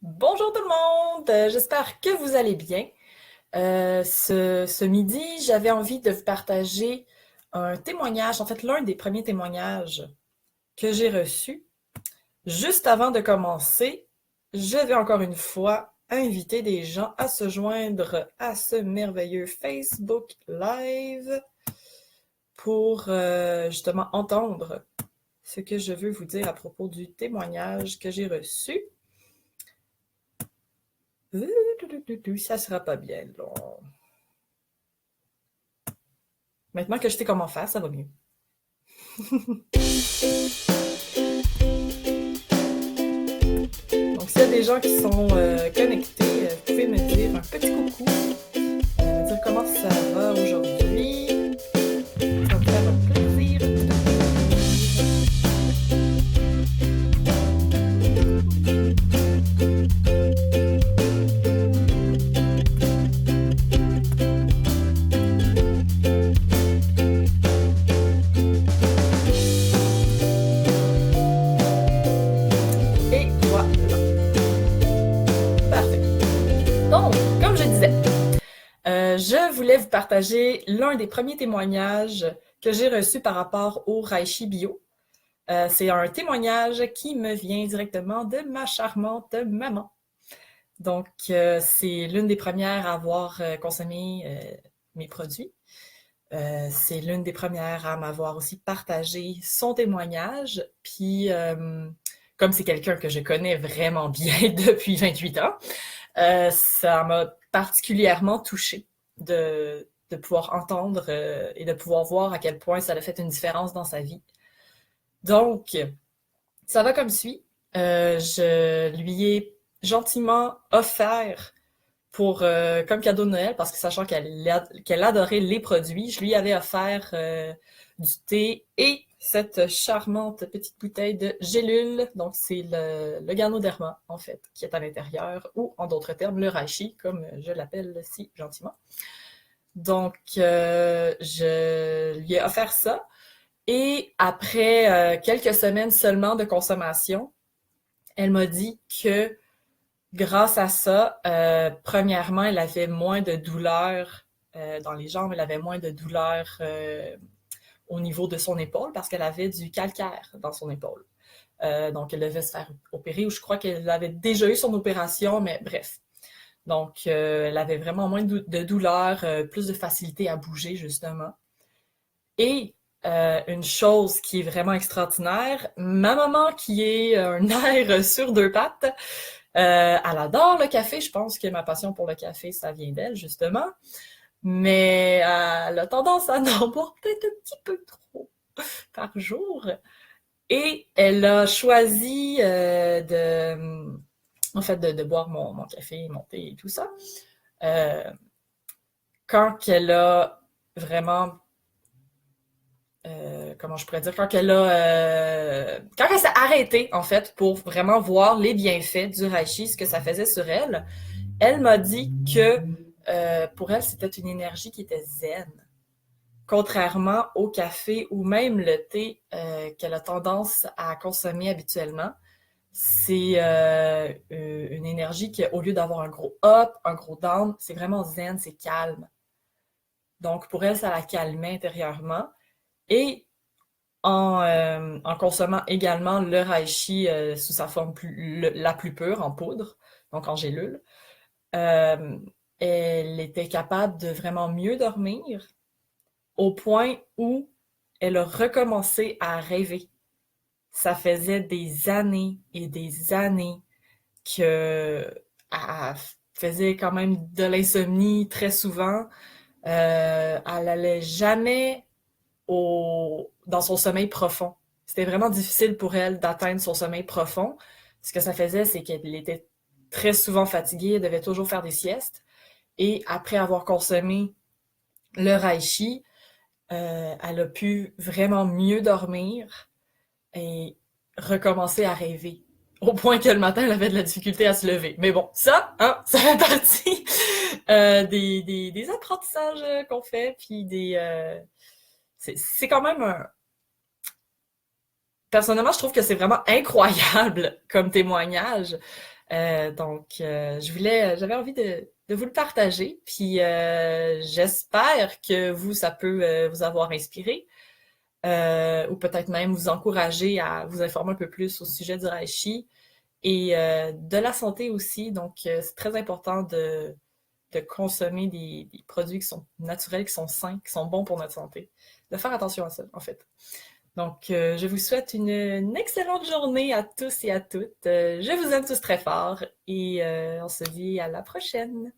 Bonjour tout le monde, j'espère que vous allez bien. Ce midi, j'avais envie de vous partager un témoignage, en fait l'un des premiers témoignages que j'ai reçus. Juste avant de commencer, je vais encore une fois inviter des gens à se joindre à ce merveilleux Facebook Live pour justement entendre ce que je veux vous dire à propos du témoignage que j'ai reçu. Ça sera pas bien long. Maintenant que je sais comment faire, ça va mieux. Donc, s'il y a des gens qui sont connectés, vous pouvez me dire un petit coucou, me dire comment ça va aujourd'hui. Ça va me faire un plaisir. Et voilà. Parfait. Donc, comme je disais, je voulais vous partager l'un des premiers témoignages que j'ai reçus par rapport au Reishi Bio. C'est un témoignage qui me vient directement de ma charmante maman. Donc, c'est l'une des premières à avoir consommé mes produits. C'est l'une des premières à m'avoir aussi partagé son témoignage. Puis, comme c'est quelqu'un que je connais vraiment bien depuis 28 ans, ça m'a particulièrement touchée de pouvoir entendre et de pouvoir voir à quel point ça a fait une différence dans sa vie. Donc, ça va comme suit. Je lui ai gentiment offert pour comme cadeau de Noël, parce que sachant qu'elle adorait les produits, je lui avais offert du thé et cette charmante petite bouteille de gélule. Donc, c'est le Ganoderma, en fait, qui est à l'intérieur, ou en d'autres termes, le Reishi, comme je l'appelle si gentiment. Donc, je lui ai offert ça. Et après quelques semaines seulement de consommation, elle m'a dit que grâce à ça, premièrement, elle avait moins de douleurs dans les jambes, elle avait moins de douleurs au niveau de son épaule parce qu'elle avait du calcaire dans son épaule. Donc, elle devait se faire opérer, ou je crois qu'elle avait déjà eu son opération, mais bref. Donc, elle avait vraiment moins de douleurs, plus de facilité à bouger, justement. Et une chose qui est vraiment extraordinaire, ma maman qui est un air sur deux pattes, elle adore le café. Je pense que ma passion pour le café, ça vient d'elle, justement. Mais elle a tendance à en boire peut-être un petit peu trop par jour. Et elle a choisi en fait, de boire mon café, mon thé et tout ça. Euh, quand elle a vraiment comment je pourrais dire, quand elle s'est arrêtée, en fait, pour vraiment voir les bienfaits du reishi, ce que ça faisait sur elle, elle m'a dit que pour elle, c'était une énergie qui était zen. Contrairement au café ou même le thé qu'elle a tendance à consommer habituellement, c'est une énergie qui, au lieu d'avoir un gros up, un gros down, c'est vraiment zen, c'est calme. Donc, pour elle, ça la calmait intérieurement. Et en consommant également le reishi sous sa forme la plus pure, en poudre, donc en gélule, euh, elle était capable de vraiment mieux dormir au point où elle a recommencé à rêver. Ça faisait des années et des années que elle faisait quand même de l'insomnie très souvent. Elle allait jamais dans son sommeil profond. C'était vraiment difficile pour elle d'atteindre son sommeil profond. Ce que ça faisait, c'est qu'elle était très souvent fatiguée, elle devait toujours faire des siestes. Et après avoir consommé le reishi, elle a pu vraiment mieux dormir et recommencer à rêver. Au point que le matin, elle avait de la difficulté à se lever. Mais bon, ça, hein, ça fait partie des apprentissages qu'on fait, puis c'est quand même un, personnellement, je trouve que c'est vraiment incroyable comme témoignage. J'avais envie de vous le partager, puis j'espère que ça peut vous avoir inspiré, ou peut-être même vous encourager à vous informer un peu plus au sujet du reishi et de la santé aussi. Donc, c'est très important de consommer des produits qui sont naturels, qui sont sains, qui sont bons pour notre santé. De faire attention à ça, en fait. Donc, je vous souhaite une excellente journée à tous et à toutes. Je vous aime tous très fort et on se dit à la prochaine.